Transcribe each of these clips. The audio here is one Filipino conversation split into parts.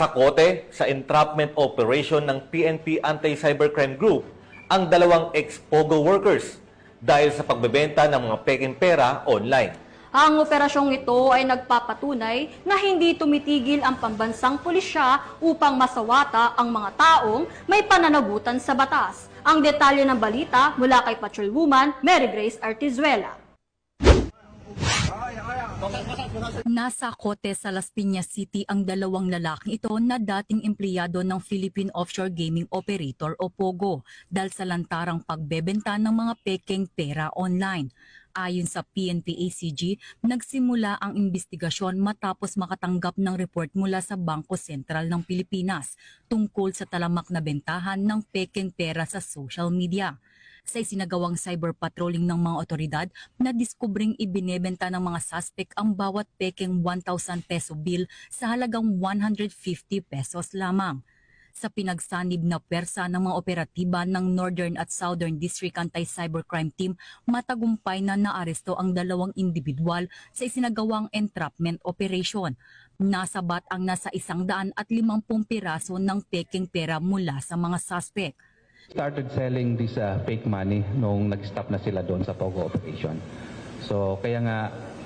Sakote sa entrapment operation ng PNP Anti-Cybercrime Group ang dalawang ex-POGO workers dahil sa pagbebenta ng mga pekeng pera online. Ang operasyong ito ay nagpapatunay na hindi tumitigil ang pambansang pulisya upang masawata ang mga taong may pananagutan sa batas. Ang detalye ng balita mula kay Patrolwoman Mary Grace Artizuela. Nasa Cote sa Las Piñas City ang dalawang lalaking ito na dating empleyado ng Philippine Offshore Gaming Operator o POGO dahil sa lantarang pagbebenta ng mga pekeng pera online. Ayon sa PNP-ACG, nagsimula ang investigasyon matapos makatanggap ng report mula sa Bangko Sentral ng Pilipinas tungkol sa talamak na bentahan ng pekeng pera sa social media. Sa isinagawang cyber patrolling ng mga otoridad, nadiskubring ibinebenta ng mga suspect ang bawat pekeng 1,000 peso bill sa halagang 150 pesos lamang. Sa pinagsanib na pwersa ng mga operatiba ng Northern at Southern District Anti-Cybercrime Team, matagumpay na naaresto ang dalawang individual sa isinagawang entrapment operation. Nasabat ang nasa 150 piraso ng pekeng pera mula sa mga suspect. Started selling this fake money nung nag-stop na sila doon sa POGO operation. So kaya nga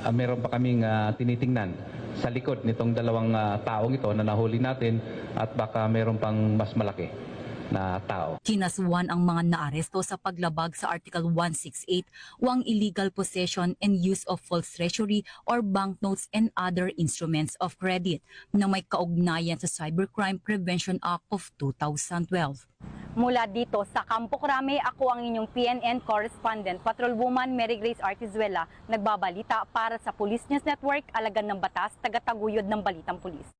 meron pa kaming tinitingnan sa likod nitong dalawang taong ito na nahuli natin at baka meron pang mas malaki na tao. Kinasuhan ang mga naaresto sa paglabag sa Article 168 o ang illegal possession and use of false treasury or banknotes and other instruments of credit na may kaugnayan sa Cybercrime Prevention Act of 2012. Mula dito sa Campo Crame, ako ang inyong PNN correspondent, Patrolwoman Mary Grace Artizuela, nagbabalita para sa Police News Network, Alagan ng Batas, tagataguyod ng Balitang Pulis.